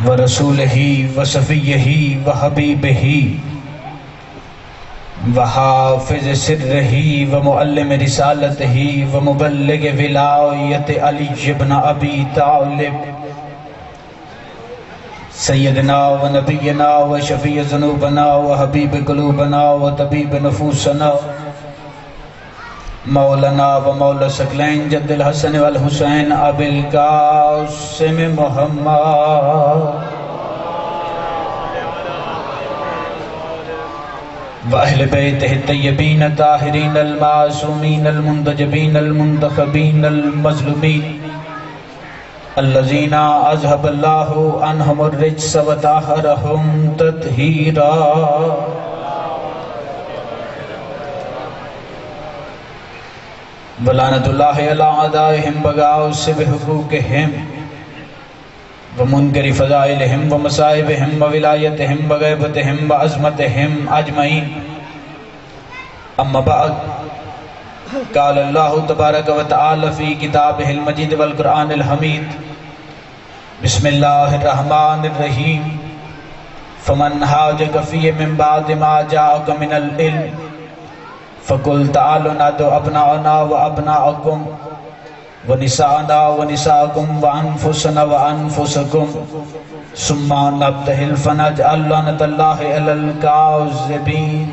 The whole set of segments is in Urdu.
ورسولہ وصفیہ وحبیبہ وحافظ سرہ ومعلم رسالتہ ومبلغ ولایت علی بن ابی طالب سیدنا و نبینا و شفیع ذنوبنا و حبیب قلوبنا و طبیب نفوسنا مولانا و مولا ثقلین جد الحسن والحسین ابی القاسم محمد و اہل بیتہ الطیبین الطاہرین المعصومین المنتجبین المنتخبین المظلومین الذین اذهب اللہ عنہم الرجس وطہرہم تطہیرا ولعنت اللہ علی اعدائہم بغاؤ سے بحقوقہم ومنکر فضائلہم ومصائبہم وولایتہم وغیبتہم وعظمتہم اجمعین اما بعد قال اللہ تبارک و تعالی فی کتابہ المجید والقرآن الحمید بسم اللہ الرحمن الرحیم فمن حاجک فی من بعد ما جاءک من العلم فقل تعالوا ندعو ابناءنا وابناءکم ونساءنا ونساءکم وانفسنا وانفسکم ثم نبتہل فنجعل لعنت اللہ علی الکاذبین۔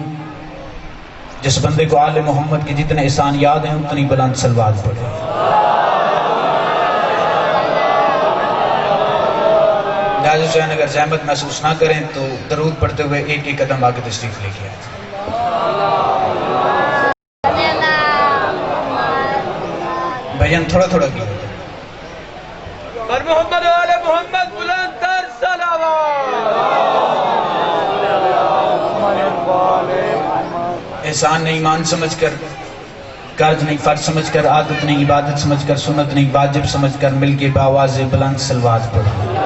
جس بندے کو آل محمد کے جتنے احسان یاد ہیں اتنی بلند صلوات پڑھیں۔ جاز حسین اگر زحمت محسوس نہ کریں تو درود پڑھتے ہوئے ایک ایک قدم آگے تشریف لے کے آئیں۔ بھجن تھوڑا تھوڑا کی پر محمد و آل محمد بلند تر احسان نہیں ایمان سمجھ کر، قرض نہیں فرض سمجھ کر، عادت نہیں عبادت سمجھ کر، سنت نہیں واجب سمجھ کر مل کے بآواز بلند صلوات پڑھیں۔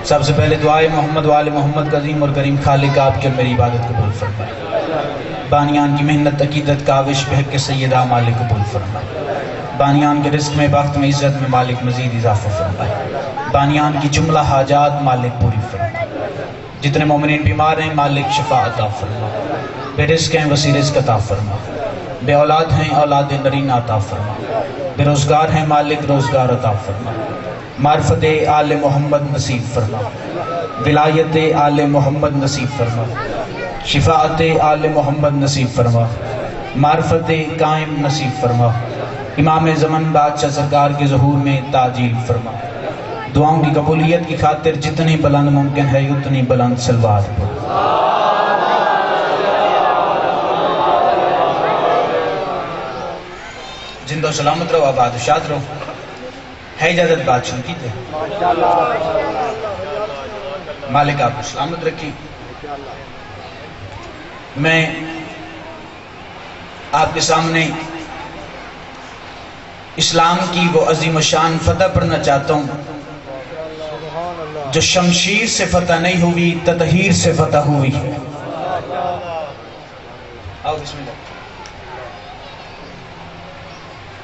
سب سے پہلے دعائے محمد و آل محمد کا عظیم اور کریم خالق آپ کے میری عبادت قبول فرمائے۔ بانیان کی محنت عقیدت کاوش بہک کے سیدہ مالک قبول فرمائے۔ بانیان کے رزق میں بخت میں عزت میں مالک مزید اضافہ فرمائے۔ بانیان کی جملہ حاجات مالک پوری فرمائے۔ جتنے مومنین بیمار ہیں مالک شفا عطا فرما، بے رزق ہیں وسیع رزق عطا فرما، بے اولاد ہیں اولاد نرین عطا فرما، بے روزگار ہیں مالک روزگار عطا فرما، معرفت آل محمد نصیب فرما، ولایت آل محمد نصیب فرما، شفاعت آل محمد نصیب فرما، معرفت قائم نصیب فرما، امام زمن بادشاہ سرکار کے ظہور میں تاجیل فرما۔ دعاؤں کی قبولیت کی خاطر جتنی بلند ممکن ہے اتنی بلند صلوات پڑھو۔ زندہ و سلامت رہو، آباد و شاد رہو۔ ہے اجازت بات سن کی تھے مالک آپ کو سلامت رکھی۔ میں آپ کے سامنے اسلام کی وہ عظیم و شان فتح پڑھنا چاہتا ہوں جو شمشیر سے فتح نہیں ہوئی، تطہیر سے فتح ہوئی۔ آؤ بسم اللہ۔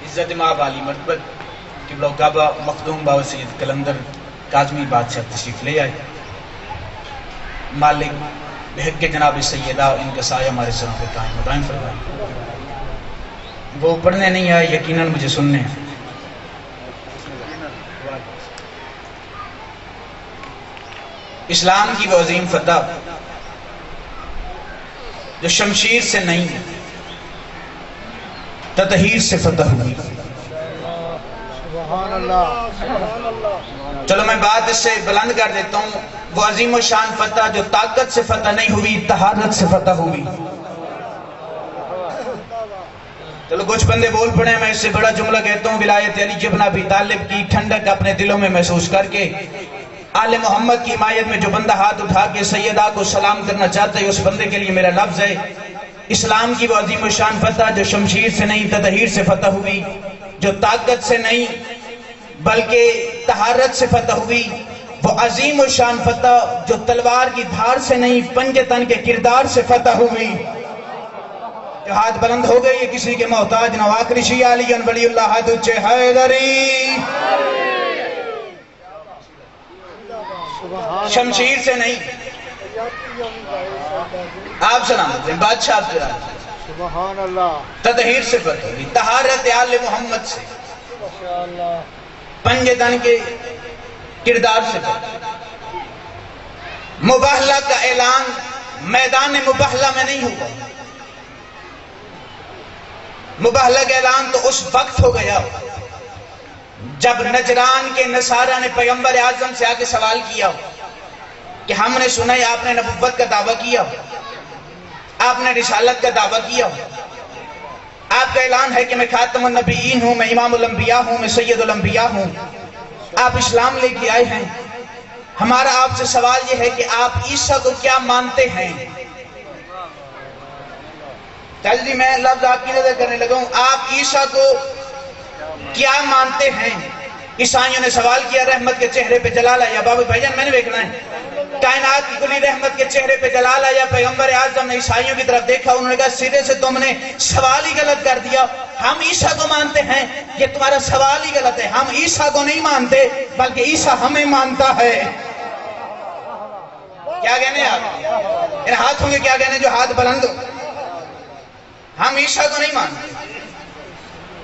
عزت مآب علی مرتبت قبلہ و کعبہ مخدوم بابا سید کلندر کاظمی بادشاہ تشریف لے آئے۔ مالک بحق جناب سیدہ ان کا سایہ ہمارے سر پہ قائم دائم فرمائے۔ وہ پڑھنے نہیں آئے، یقیناً مجھے سننے ہیں۔ اسلام کی وہ عظیم فتح جو شمشیر سے نہیں تطہیر سے فتح ہوئی۔ چلو میں بات اس سے بلند کر دیتا ہوں، وہ عظیم و شان فتح جو طاقت سے فتح نہیں ہوئی، طہارت سے فتح ہوئی۔ چلو کچھ بندے بول پڑے، میں اس سے بڑا جملہ کہتا ہوں، ولایت علی بن ابی طالب کی ٹھنڈک اپنے دلوں میں محسوس کر کے آل محمد کی حمایت میں جو بندہ ہاتھ اٹھا کے سیدہ کو سلام کرنا چاہتا ہے، اس بندے کے لیے میرا لفظ ہے، اسلام کی وہ عظیم و شان فتح جو شمشیر سے نہیں تطہیر سے فتح ہوئی، جو طاقت سے نہیں بلکہ طہارت سے فتح ہوئی، وہ عظیم و شان فتح جو تلوار کی دھار سے نہیں پنجے تن کے کردار سے فتح ہوئی۔ جو ہاتھ بلند ہو گئے یہ کسی کے محتاج نہ واقرشی علی ولی اللہ تجھے حیدری. شمشیر سے نہیں آپ سلامت ہیں بادشاہ آپ سلامت ہیں. سبحان اللہ. تطہیر سے فتح ہوئی طہارت آل محمد سے پنج تن کے کردار سے فتح. مباہلہ کا اعلان میدان مباہلہ میں نہیں ہوا. مباہلہ کا اعلان تو اس وقت ہو گیا جب نجران کے نصارہ نے پیغمبر اعظم سے آ کے سوال کیا کہ ہم نے سنا ہے آپ نے نبوت کا دعویٰ کیا, آپ نے رسالت کا دعویٰ کیا, آپ کا اعلان ہے کہ میں خاتم النبیین ہوں, میں امام الانبیاء ہوں, میں سید الانبیاء ہوں, آپ اسلام لے کے آئے ہیں. ہمارا آپ سے سوال یہ ہے کہ آپ عیسیٰ کو کیا مانتے ہیں؟ چل جی میں لفظ آپ کی نظر کرنے لگا ہوں, آپ عیسیٰ کو کیا مانتے ہیں؟ عیسائیوں نے سوال کیا, رحمت کے چہرے پہ جلال آیا. بابا بھائی جان میں نے دیکھنا ہے کائنات کی کلی رحمت کے چہرے پہ جلال آیا. پیغمبر اعظم نے عیسائیوں کی طرف دیکھا, انہوں نے کہا سرے سے تم نے سوال ہی غلط کر دیا, ہم عیسیٰ کو مانتے ہیں, یہ تمہارا سوال ہی غلط ہے. ہم عیسیٰ کو نہیں مانتے بلکہ عیسیٰ ہمیں مانتا ہے. کیا کہنے آپ ان ہاتھوں کے, کیا کہنے جو ہاتھ بلند ہو؟ ہم عیسیٰ کو نہیں مانتے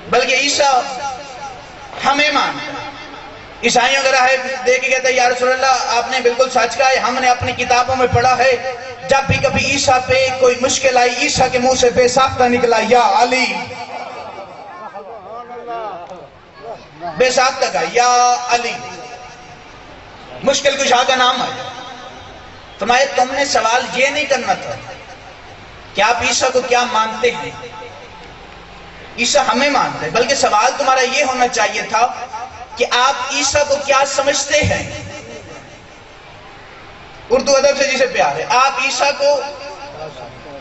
بلکہ عیسیٰ ہمیں مانتا ہے. عیسائیوں کا راہ دے کے کہتا ہے یا رسول اللہ آپ نے بالکل سچ کہا ہے, ہم نے اپنی کتابوں میں پڑھا ہے جب بھی کبھی عیسیٰ پہ کوئی مشکل آئی عیسیٰ کے منہ سے بے ساختہ نکلا یا علی. بے ساختہ کہا یا علی, مشکل کشا کا نام ہے. فرمایا تم نے سوال یہ نہیں کرنا تھا کہ آپ عیسیٰ کو کیا مانتے ہیں, عیسیٰ ہمیں مانتے ہیں, بلکہ سوال تمہارا یہ ہونا چاہیے تھا کہ آپ عیسیٰ کو کیا سمجھتے ہیں. اردو ادب سے جسے پیار ہے, آپ عیسیٰ کو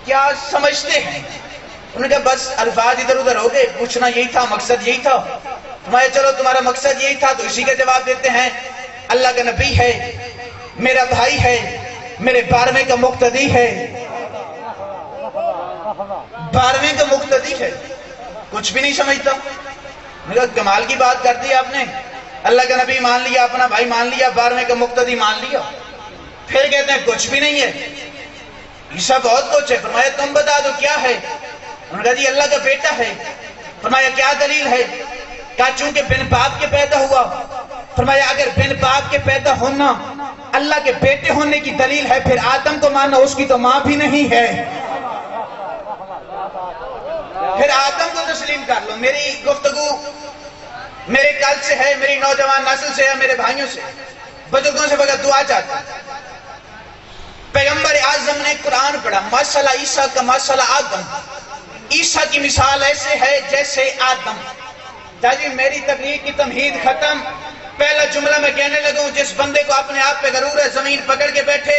کیا سمجھتے ہیں؟ انہوں نے کہا بس الفاظ ادھر ادھر ہو گئے, پوچھنا یہی تھا, مقصد یہی تھا. فرمایا چلو تمہارا مقصد یہی تھا تو اسی کا جواب دیتے ہیں. اللہ کا نبی ہے, میرا بھائی ہے, میرے 12ویں کا مقتدی ہے, 12ویں کا مقتدی ہے, کچھ بھی نہیں سمجھتا. میں کہا کمال کی بات کر دی آپ نے, اللہ کا نبی مان لیا, اپنا بھائی مان لیا, 12ویں کا مقتدی مان لیا, پھر کہتے ہیں کچھ بھی نہیں ہے. عیسیٰ بہت کچھ ہے. فرمایا تم بتا دو کیا ہے؟ انہوں نے کہا جی اللہ کا بیٹا ہے. فرمایا کیا دلیل ہے؟ کہا چونکہ بن باپ کے پیدا ہوا. فرمایا اگر بن باپ کے پیدا ہونا اللہ کے بیٹے ہونے کی دلیل ہے پھر آدم کو ماننا اس کی تو ماں بھی نہیں ہے, پھر آدم کو تسلیم کر لو. میری گفتگو میرے کل سے ہے, میری نوجوان نسل سے ہے, میرے بھائیوں سے, بزرگوں سے بغیر دعا چاہتا ہوں. پیغمبر اعظم نے قرآن پڑھا, مسئلہ عیسیٰ کا مسئلہ آدم. عیسیٰ کی مثال ایسے ہے جیسے آدم. جی میری تقریر کی تمہید ختم. پہلا جملہ میں کہنے لگوں, جس بندے کو اپنے آپ پہ غرور ہے زمین پکڑ کے بیٹھے,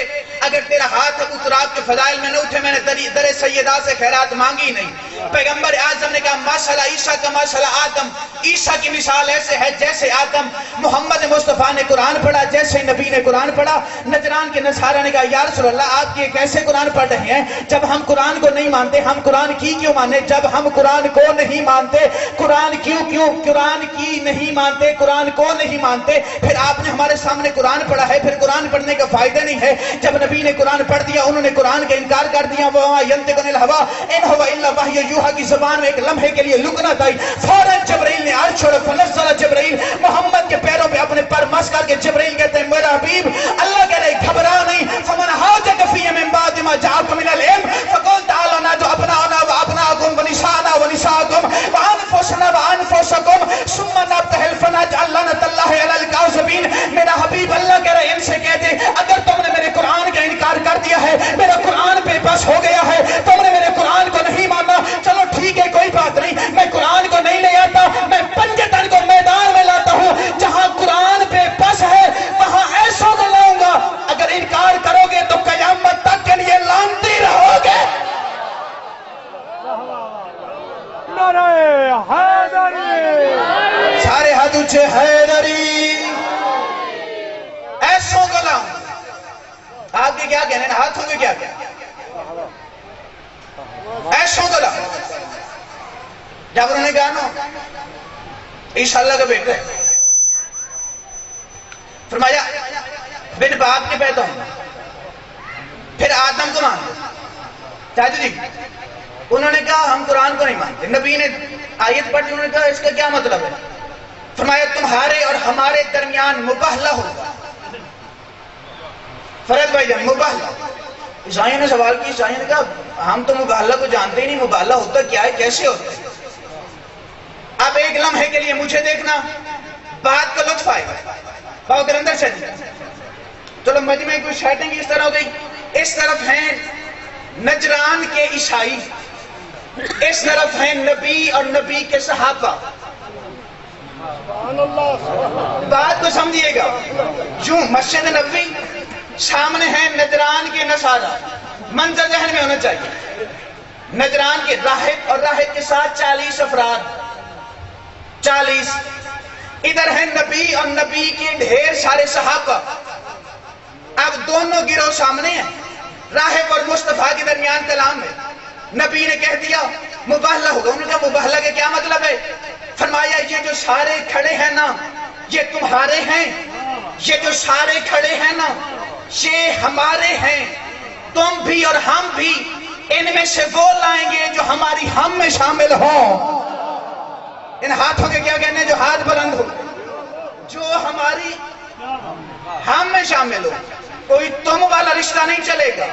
اگر تیرا ہاتھ ابو تراب کے فضائل میں نہ اٹھے, میں نے در سیدہ سے خیرات مانگی نہیں. پیغمبر اعظم نے کہا مسئلہ عیسیٰ کا مسئلہ آدم. عیسیٰ کی مثال ایسے ہے جیسے آدم. محمد مصطفیٰ نے قرآن پڑھا جیسے نبی نے قرآن پڑھا. نجران کے نصارہ نے کہا یا رسول اللہ آپ یہ کیسے قرآن پڑھ رہے ہیں, جب ہم قرآن کو نہیں مانتے ہم قرآن کی کیوں مانے؟ جب ہم قرآن کو نہیں مانتے قرآن قرآن کی نہیں مانتے, قرآن کو نہیں مانتے, پھر آپ نے ہمارے سامنے قرآن پڑھا ہے, پھر قرآن پڑھنے کا فائدہ نہیں ہے. جب نبی نے قرآن پڑھ دیا انہوں نے قرآن کا انکار کر دیا. وَمَا يَنْطِقُ عَنِ الْهَوَىٰ إِنْ هُوَ إِلَّا وَحْيٌ يُوحَىٰ کی زبان میں ایک لمحے کے لیے لکنت آئی. فوراً جبرائیل نے عرش چھوڑا. فنزل جبرائیل, محمد کے پیروں پہ اپنے پر مس کر کے جبرائیل کہتے ہیں میرا حبیب اللہ کہہ رہے گھبرا نہیں. فَمَنْ حَاجَكَ فِيهِ مِنْ بَعْدِ مَا جَاءَكُم مِنَ الْعِلْمِ فَقُلْ تَعَالَوْا نَدْعُ أَبْنَاءَنَا وَأَبْنَاءَكُمْ وَنِسَاءَنَا وَنِسَاءَكُمْ وَأَنفُسَنَا وَأَنفُسَكُمْ ثُمَّ نَبْتَهِلْ فَنَجْعَلْ لَعْنَةَ اللَّهِ عَلَى الْكَاذِبِينَ. میرا حبیب اللہ کہہ رہے ان سے کہہ دے اگر تم نے میرے قرآن کا انکار کر دیا ہے, میرا قرآن پہ بس ہو گیا ہے, تم نے میرے قرآن کو نہیں مانا, چلو ٹھیک ہے کوئی بات نہیں, میں قرآن کو نہیں لے آتا, میں پنجتن کو میدان میں لاتا ہوں. جہاں قرآن پہ بس ہے وہاں ایسوں کو لاؤں گا. اگر انکار کرو گے تو قیامت تک کے لیے لعنتی رہو گے. نعرہ حیدری, سارے ہاتھ اونچے, حیدری. ایسوں کو لاؤں. آپ کے کیا کہنے ہیں, ہاتھوں کے کیا کہنے ہیں؟ ایسوں تو لاؤ. جب انہوں نے کہا نا عیسیٰ اللہ کا بیٹا ہے، فرمایا بن باپ کے پیدا ہوں. پھر آدم کو مان لو. چاچو جی انہوں نے کہا ہم قرآن کو نہیں مانتے. نبی نے آیت پڑھی، انہوں نے کہا اس کا کیا مطلب ہے؟ فرمایا تمہارے اور ہمارے درمیان مباہلہ ہوگا. فرد بھائی جان مباہلہ. عیسائیوں نے سوال کی، عیسائیوں نے کہا ہم تو مباہلہ کو جانتے ہی نہیں، مباہلہ ہوتا کیا ہے، کیسے ہوتا ہے؟ اب ایک لمحے کے لیے مجھے دیکھنا، بات کا لطف آئے گا. بہت اندر سے چلو مجمع کوئی سیٹنگ اس طرح ہو گئی. اس طرف ہیں نجران کے عیسائی، اس طرف ہیں نبی اور نبی کے صحابہ. بات کو سمجھیے گا. یوں مسجد نبوی، سامنے ہیں نجران کے نصارہ. منظر ذہن میں ہونا چاہیے. نجران کے راہب اور راہب کے ساتھ 40 افراد، 40. ادھر ہیں نبی اور نبی کے ڈھیر سارے صحابہ. اب دونوں گروہ سامنے ہیں. راہب اور مصطفیٰ کے درمیان کلام ہے. نبی نے کہہ دیا مباہلہ ہوگا. انہوں نے کہا مباہلہ کا کیا مطلب ہے؟ فرمایا یہ جو سارے کھڑے ہیں نا یہ تمہارے ہیں، یہ جو سارے کھڑے ہیں نا یہ ہمارے ہیں. تم بھی اور ہم بھی ان میں سے وہ لائیں گے جو ہماری ہم میں شامل ہوں. ان ہاتھوں کے کیا کہنے ہیں جو ہاتھ بلند ہو، جو ہماری ہم میں شامل ہو. کوئی تم والا رشتہ نہیں چلے گا.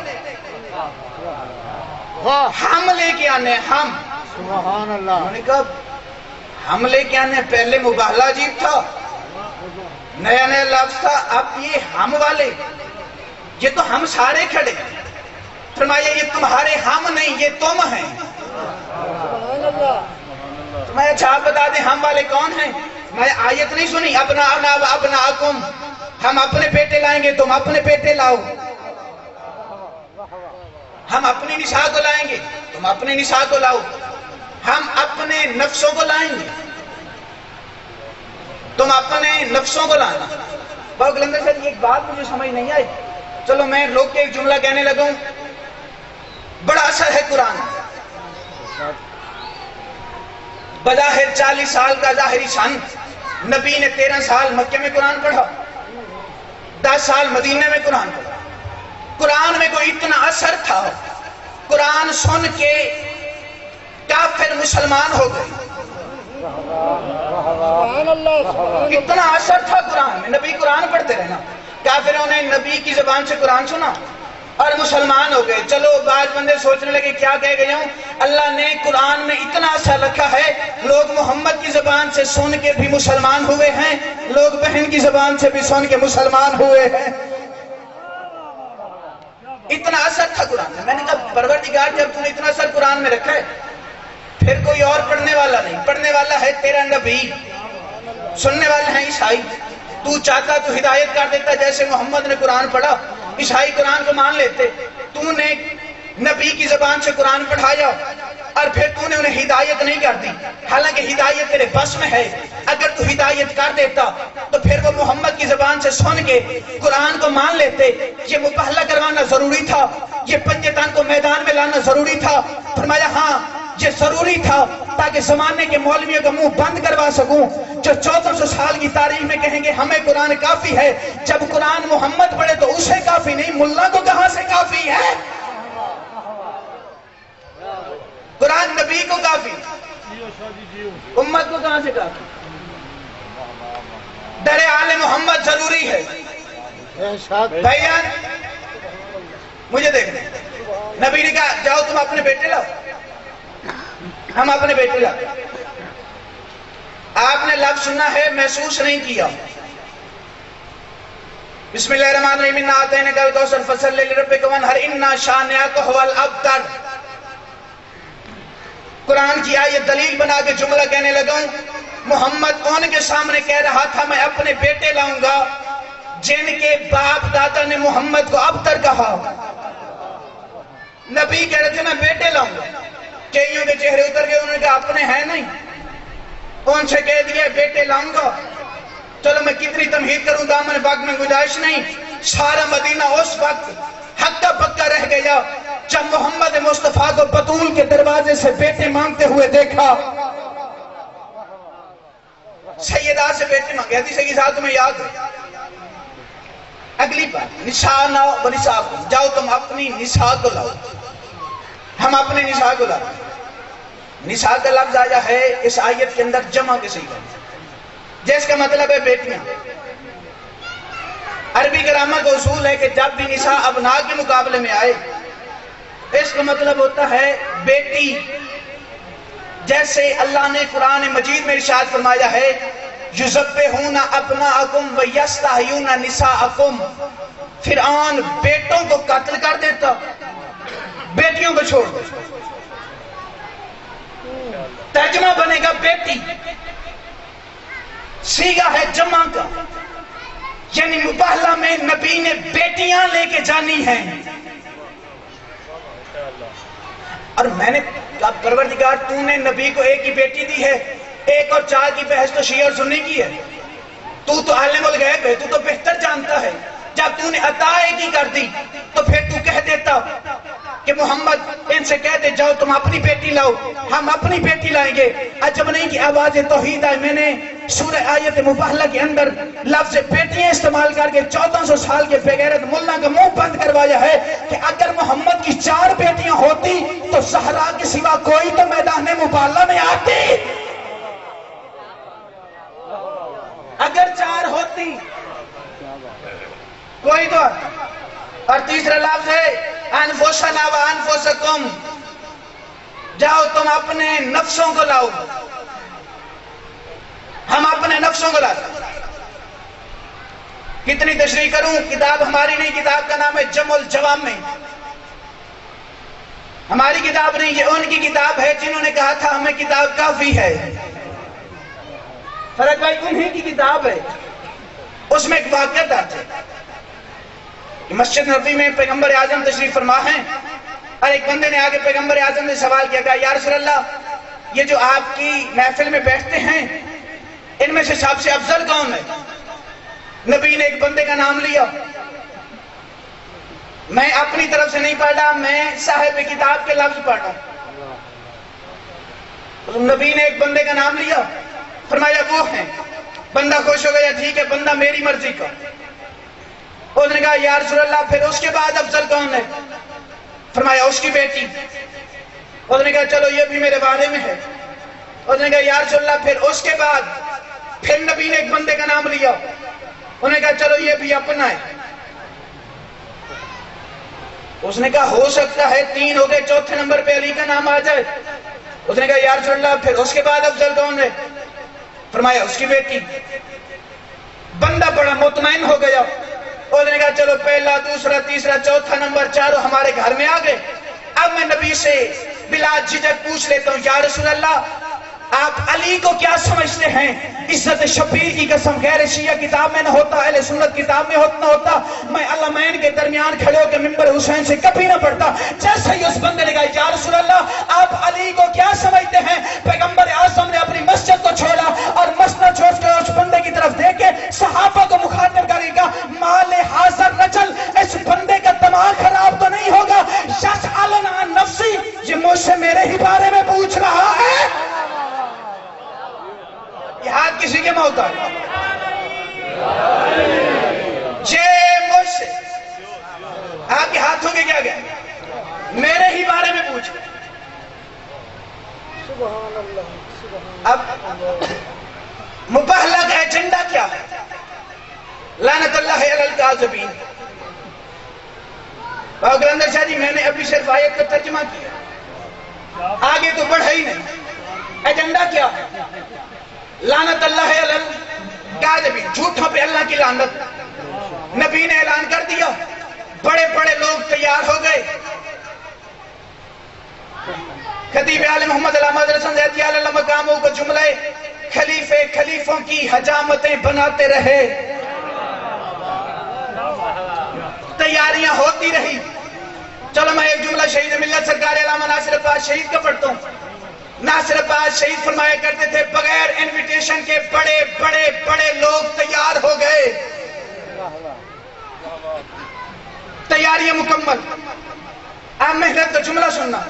ہم لے کے آنے ہم. سبحان اللہ. انہوں نے کہا ہم لے کے آنے. پہلے مباہلہ عجیب تھا، نیا نیا لفظ تھا. اب یہ ہم والے، یہ تو ہم سارے کھڑے. فرمایا یہ تمہارے ہم نہیں، یہ تم ہیں. میں اچھا آپ بتا دیں ہم والے کون ہیں؟ میں آیت نہیں سنی ابناکم، ہم اپنے بیٹے لائیں گے تم اپنے بیٹے لاؤ. ہم اپنی نساء کو لائیں گے تم اپنے نساء کو لاؤ. ہم اپنے نفسوں کو لائیں گے تم اپنے نفسوں کو لانا. بہت گلندر سے ایک بات مجھے سمجھ نہیں آئی. چلو میں روک کے ایک جملہ کہنے لگوں. بڑا اثر ہے قرآن. بظاہر 40 سال کا ظاہری سن، نبی نے 13 سال مکے میں قرآن پڑھا، 10 سال مدینہ میں قرآن پڑھا. قرآن میں کوئی اتنا اثر تھا، قرآن سن کے کافر مسلمان ہو گئے. اتنا اثر تھا قرآن میں. نبی قرآن پڑھتے رہنا، کافروں نے نبی کی زبان سے قرآن سنا اور مسلمان ہو گئے. چلو بعض بندے سوچنے لگے کیا کہہ گئے ہوں. اللہ نے قرآن میں اتنا اثر رکھا ہے، لوگ محمد کی زبان سے سن کے بھی مسلمان ہوئے ہیں، لوگ بہن کی زبان سے بھی سن کے مسلمان ہوئے ہیں. اتنا اثر تھا قرآن میں. میں نے کہا پروردگار جب تم نے اتنا اثر قرآن میں رکھا ہے پھر کوئی اور پڑھنے والا نہیں، پڑھنے والا ہے تیرا نبی، سننے والے ہیں عیسائی. تو چاہتا تو ہدایت کر دیتا جیسے محمد نے قرآن پڑھا. عیسائی قرآن کو مان لیتے. تو نے نبی کی زبان سے قرآن پڑھایا اور پھر تو نے انہیں ہدایت نہیں کر دی، حالانکہ ہدایت تیرے بس میں ہے. اگر تو ہدایت کر دیتا تو پھر وہ محمد کی زبان سے سن کے قرآن کو مان لیتے. یہ مباہلہ کروانا ضروری تھا، یہ پنجے تن کو میدان میں لانا ضروری تھا. فرمایا ہاں یہ ضروری تھا تاکہ زمانے کے مولویوں کا منہ بند کروا سکوں جو 1400 سال کی تاریخ میں کہیں گے ہمیں قرآن کافی ہے. جب قرآن محمد پڑھے تو اسے کافی نہیں، ملا کو کہاں سے کافی ہے؟ قرآن نبی کو کافی، امت کو کہاں سے کافی؟ در آل محمد ضروری ہے. بھائیان مجھے دیکھنے، نبی نے کہا جاؤ تم اپنے بیٹے لاؤ. ہم اپنے بیٹے لاؤ. آپ نے لفظ سننا ہے، محسوس نہیں کیا. بسم اللہ الرحمن الرحیم انا اعطیناک الکوثر فصلی لربک وانحر انا شانئک ھو الابتر. قرآن کی آیت دلیل بنا کے جملہ کہنے لگا ہوں. محمد ان کے سامنے کہہ رہا تھا میں اپنے بیٹے لاؤں گا جن کے باپ دادا نے محمد کو ابتر کہا. نبی کہہ رہے تھے میں بیٹے لاؤں گا. کئیوں کے چہرے اتر گئے، انہوں نے کہا اپنے ہیں نہیں. ان سے کہہ دیا بیٹے لاؤں گا. چلو میں کتنی تمہید کروں، دامن باغ میں گنجائش نہیں. سارا مدینہ اس وقت ہکا پکا رہ گیا. جب محمد مصطفیٰ کو بطول کے دروازے سے بیٹے مانگتے ہوئے دیکھا، سیدہ سے بیٹے مانگے، حدیث کی ساتھ تمہیں یاد ہے؟ اگلی بات، نساء ناؤ و نساء کو، جاؤ تم اپنی نساء کو لاؤ، ہم اپنے نساء کو لاؤ۔ نساء کا لفظ آیا ہے اس آیت کے اندر جمع کے صحیح جس کا مطلب ہے بیٹیاں۔ عربی گرامر کا اصول ہے کہ جب بھی نساء ابناء کے مقابلے میں آئے، اس کا مطلب ہوتا ہے بیٹی۔ جیسے اللہ نے قرآن مجید میں ارشاد فرمایا ہے یذبحون ابناءکم ویستحیون نساءکم، فرعون بیٹوں کو قتل کر دیتا، بیٹیوں کو چھوڑ دیتا۔ ترجمہ بنے گا بیٹی، صیغہ ہے جمع کا، یعنی مباہلہ میں نبی نے بیٹیاں لے کے جانی ہیں۔ اور میں نے کہا پروردگار تو نے نبی کو ایک ہی بیٹی دی ہے، ایک اور چار کی بحث تو شیعہ اور سنی کی ہے، تو عالم الغیب ہے، تو بہتر جانتا ہے۔ جب تو نے عطا ایک ہی کر دی تو پھر تو کہہ دیتا کہ محمد ان سے کہہ دے جاؤ تم اپنی بیٹی لاؤ، ہم اپنی بیٹی لائیں گے۔ عجب نہیں کہ آواز توحید آئے۔ میں نے سورہ آیت مباہلہ کے اندر لفظ بیٹیاں استعمال کر کے 1400 سال کے بغیرت ملا کا منہ بند کروایا ہے کہ اگر محمد کی 4 بیٹیاں ہوتی تو زہرا کے سوا کوئی تو میدان مباہلہ میں آتی، اگر 4 ہوتی کوئی تو۔ اور تیسرا لفظ ہے انفسنا و انفسکم، جاؤ تم اپنے نفسوں کو لاؤ، ہم اپنے نفسوں کو لاؤ۔ کتنی تشریح کروں، کتاب ہماری نہیں، کتاب کا نام ہے جمع الجوامع، ہماری کتاب نہیں، یہ ان کی کتاب ہے جنہوں نے کہا تھا ہمیں کتاب کافی ہے۔ فرق بھائی انہی کی کتاب ہے، اس میں ایک واقعہ درج ہے۔ مسجد نبوی میں پیغمبر اعظم تشریف فرما ہیں، اور ایک بندے نے آگے پیغمبر اعظم نے سوال کیا، کہا یا رسول اللہ یہ جو آپ کی محفل میں بیٹھتے ہیں ان میں سے سب سے افضل کون ہے؟ نبی نے ایک بندے کا نام لیا، میں اپنی طرف سے نہیں پڑھا، میں صاحب کتاب کے لفظ پڑھا۔ نبی نے ایک بندے کا نام لیا، فرمایا وہ ہیں۔ بندہ خوش ہو گیا، ٹھیک ہے بندہ میری مرضی کا۔ اس نے کہا یا رسول اللہ پھر اس کے بعد افضل کون ہے؟ فرمایا اس کی بیٹی۔ اس نے کہا چلو یہ بھی میرے بارے میں ہے۔ اس نے کہا یا رسول اللہ پھر اس کے بعد، پھر نبی نے ایک بندے کا نام لیا، انہوں نے کہا چلو یہ بھی اپنا ہے۔ اس نے کہا ہو سکتا ہے 3 ہو گئے، چوتھے نمبر پہ علی کا نام آ جائے۔ اس نے کہا یا رسول اللہ پھر اس کے بعد افضل کون ہے؟ فرمایا اس کی بیٹی۔ بندہ بڑا مطمئن ہو گیا، اس نے کہا چلو پہلا، دوسرا، تیسرا، چوتھا نمبر 4 ہمارے گھر میں آ گئے۔ اب میں نبی سے بلا جھجک پوچھ لیتا ہوں یا رسول اللہ آپ علی کو کیا سمجھتے ہیں؟ عزت شبیر کی قسم غیر شیعہ کتاب میں نہ ہوتا، اہل سنت کتاب میں نہ ہوتا، میں علمین کے درمیان کھڑے ہو کے منبر حسین سے کبھی نہ پڑھتا۔ جیسے ہی اس بندے نے کہا یا رسول اللہ آپ علی کو کیا سمجھتے ہیں، پیغمبر اعظم نے اپنی مسجد کو چھوڑا اور مسجد چھوڑ کے اس بندے کی طرف دیکھ کے صحابہ کو مخاطب کرے گا، مال حاضر رجل، اس بندے کا دماغ خراب تو نہیں ہوگا، یسألن عن نفسی، یہ مجھ سے میرے ہی بارے میں پوچھ رہا ہے۔ یہ ہاتھ کسی کے موت آئے یہ مجھ سے، آپ کے ہاتھ ہو کے کیا گیا؟ میرے ہی بارے میں پوچھ۔ اب مباہلہ کا ایجنڈا کیا ہے؟ لعنت اللہ علی الکاذبین۔ گرندر شاہ جی میں نے ابھی صرف آیت کا ترجمہ کیا، آگے تو بڑھا ہی نہیں۔ ایجنڈا کیا ہے؟ لعنت اللہ علی الکاذبین، جھوٹوں پہ اللہ کی لعنت۔ نبی نے اعلان کر دیا، بڑے بڑے لوگ تیار ہو گئے۔ خطیب عالم محمد علامہ رسن زیدی علیہ مقاموں کو جملے خلیفوں کی حجامتیں بناتے رہے، تیاریاں ہوتی رہی۔ چلو میں ایک جملہ شہید ملت سرکار علامہ ناصر عباس شہید کا پڑھتا ہوں۔ ناصر عباس شہید فرمایا کرتے تھے بغیر انویٹیشن کے بڑے بڑے بڑے لوگ تیار ہو گئے، تیاریاں مکمل۔ آپ محنت کا جملہ سننا،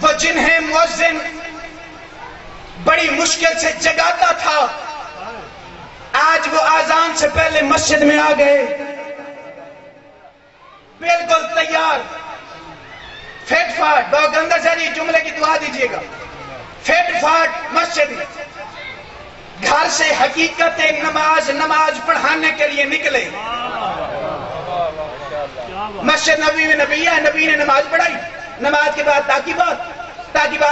وہ جنہیں مؤذن بڑی مشکل سے جگاتا تھا، آج وہ آذان سے پہلے مسجد میں آ گئے، بالکل تیار، فٹ فاٹ، بہت گندا ساری جملے کی دعا دیجئے گا، فٹ فاٹ مسجد میں، گھر سے حقیقت نماز پڑھانے کے لیے نکلے۔ مسجد نبی میں نبی ہے، نبی نے نماز پڑھائی، نماز کے بعد تاکیبات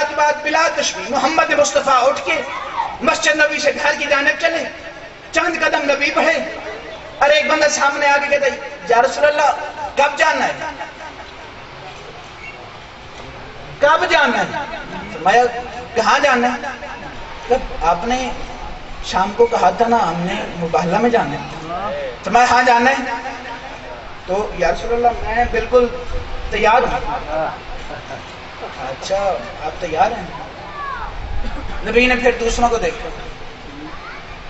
کے بعد بلا تشبیہ محمد مصطفیٰ اٹھ کے مسجد نبی سے گھر کی جانب چلے، چند قدم نبی بڑھے، اور ایک بندہ سامنے آگے کہتا ہے یا رسول اللہ کب جانا ہے؟ کب جانا ہے؟ فرمایا کہاں جانا ہے؟ آپ نے شام کو کہا تھا نا ہم نے مباہلہ میں جانا ہے۔ فرمایا ہاں جانا ہے، تو یا رسول اللہ میں بالکل تیار ہوں۔ اچھا آپ تیار ہیں؟ نبی نے پھر دوسروں کو دیکھا،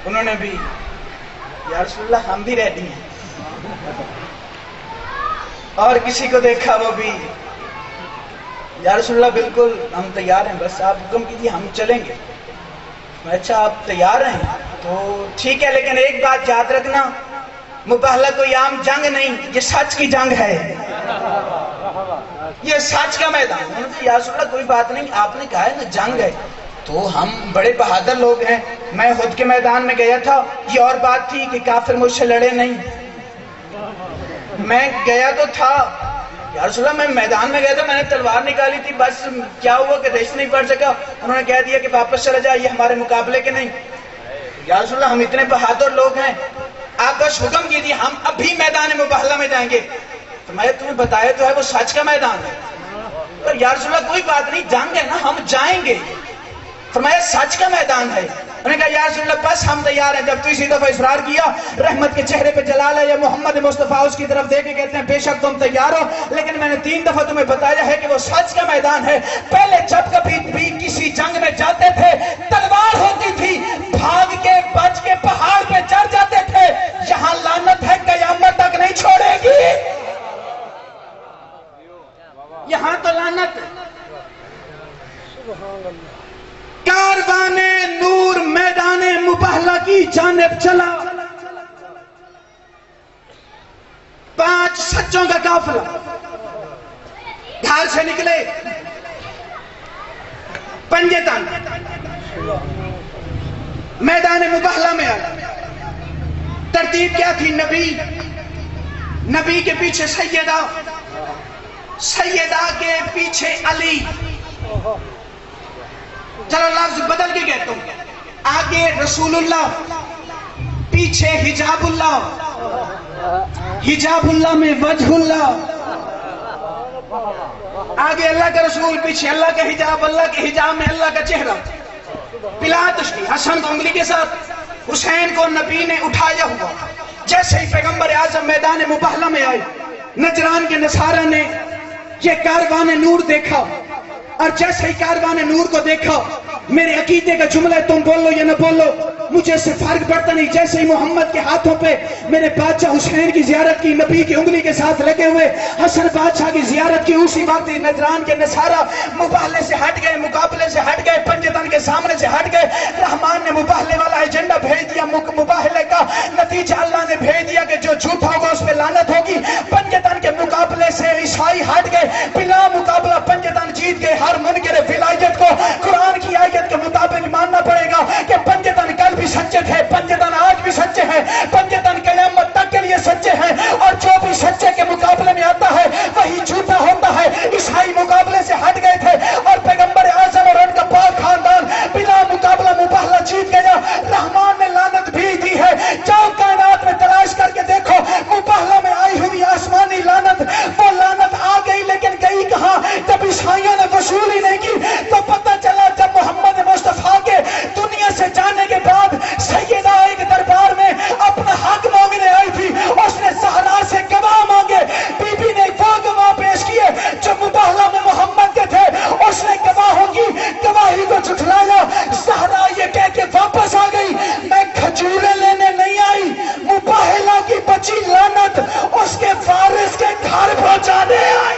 انہوں نے بھی یا رسول اللہ ہم بھی ریڈی ہیں، اور کسی کو دیکھا وہ بھی یا رسول اللہ بالکل ہم تیار ہیں، بس آپ حکم کیجیے ہم چلیں گے۔ اچھا آپ تیار ہیں تو ٹھیک ہے، لیکن ایک بات یاد رکھنا، مباہلہ کوئی عام جنگ نہیں، یہ سچ کی جنگ ہے، یہ سچ کا میدان۔ یا رسول اللہ کوئی بات نہیں، آپ نے کہا ہے نا جنگ ہے، تو ہم بڑے بہادر لوگ ہیں، میں خود کے میدان میں گیا تھا، یہ اور بات تھی کہ کافر مجھ سے لڑے نہیں، میں گیا تو تھا یا رسول اللہ میں میدان میں گیا تھا، میں نے تلوار نکالی تھی، بس کیا ہوا کہ ریس نہیں پڑ سکا، انہوں نے کہہ دیا کہ واپس چلا جائے، یہ ہمارے مقابلے کے نہیں۔ یا رسول اللہ ہم اتنے بہادر لوگ ہیں، آپ بس حکم کیجیے ہم ابھی میدان مباہلہ میں جائیں گے۔ فرمایا تمہیں بتایا تو ہے وہ سچ کا میدان ہے، اور یا رسول اللہ کوئی بات نہیں جنگ ہے نا ہم جائیں گے۔ فرمایا سچ کا میدان ہے، انہوں نے کہا یا رسول اللہ بس ہم تیار ہیں۔ جب تیسری دفعہ اصرار کیا، رحمت کے چہرے پہ جلال ہے، یا محمد مصطفیٰ اس کی طرف دیکھ کے کہتے ہیں بے شک تم تیار ہو، لیکن میں نے 3 دفعہ تمہیں بتایا ہے کہ وہ سچ کا میدان ہے۔ پہلے جب کبھی بھی کسی جنگ میں جاتے تھے تلوار ہوتی تھی، بھاگ کے بچ کے پہاڑ پہ چڑھ جاتے تھے، یہاں لعنت ہے قیامت تک نہیں چھوڑے گی، یہاں تو لعنت ہے۔ کاروان نور میدان مباہلہ کی جانب چلا، 5 سچوں کا قافلہ گھر سے نکلے، پنجے تن میدان مباہلہ میں آئے۔ ترتیب کیا تھی؟ نبی کے پیچھے سیدہ کے پیچھے علی، چلو لفظ بدل کے کہتا ہوں، آگے رسول اللہ، پیچھے حجاب اللہ میں وجہ اللہ، آگے اللہ کا رسول، پیچھے اللہ کا حجاب، اللہ کے حجاب میں اللہ کا چہرہ، بلا تشبیہ، حسن کو انگلی کے ساتھ، حسین کو نبی نے اٹھایا ہوا۔ جیسے ہی پیغمبر اعظم میدان مباہلہ میں آئے، نجران کے نصارہ نے یہ کاروان نور دیکھا، اور جیسے ہی کاروان نور کو دیکھا، میرے عقیدے کا جملہ ہے تم بولو یا نہ بولو مجھے اس سے فرق پڑتا نہیں، جیسے ہی محمد کے ہاتھوں پہ میرے بادشاہ حسین کی زیارت کی، نبی کی انگلی کے ساتھ لگے ہوئے حسن بادشاہ کی زیارت کی، اسی وقت نجران کے نصارہ مباہلے سے ہٹ گئے، مقابلے سے ہٹ گئے، پنجتن کے سامنے سے ہٹ گئے۔ رحمان نے مباہلے والا ایجنڈا بھیج دیا، مباہلے کا نتیجہ اللہ نے بھیج دیا کہ جو جھوٹا ہوگا اس پہ لعنت ہوگی۔ پنجتن کے مقابلے سے عیسائی ہٹ گئے، بلا مقابلہ پنجتن جیت گئے۔ ہر منکر ولایت کو قرآن کی آیت کے مطابق ماننا پڑے گا کہ پنجتن کل بھی سچے تھے، پنجتن آج بھی سچے ہیں، پنجتن قیامت تک کے لیے سچے ہیں، اور جو بھی سچے کے مقابلے میں آتا ہے وہی جھوٹا ہوتا ہے۔ عیسائی مقابلے سے ہٹ گئے تھے، اور پیغمبر اعظم اور ان کا پاک خاندان بلا مقابلہ مباہلہ جیت گیا۔ رحمان نے لعنت بھی دی ہے، جاؤ کائنات میں تلاش کر کے دیکھو، مباہلہ میں آئی ہوئی آسمانی لعنت، وہ لعنت آ گئی لیکن گئی کہاں؟ جب عیسائیوں نے وصول ہی نہیں کی تو پتہ چلا جب محمد مصطفیٰ کے دنیا سے جانے کے بعد سیدہ ایک دربار میں اپنا حق مانگنے آئی تھی، اس نے زہرا سے گواہ مانگے، بی بی نے وہ گواہ پیش کیے جو مباہلہ میں محمد کے تھے، اس نے گواہوں کی گواہی کو جھٹلایا۔ زہرا یہ کہہ کے واپس آ گئی میں کھجوریں لینے نہیں آئی، مباہلہ کی بچی لعنت اس کے وارث کے گھر پہنچانے آئی۔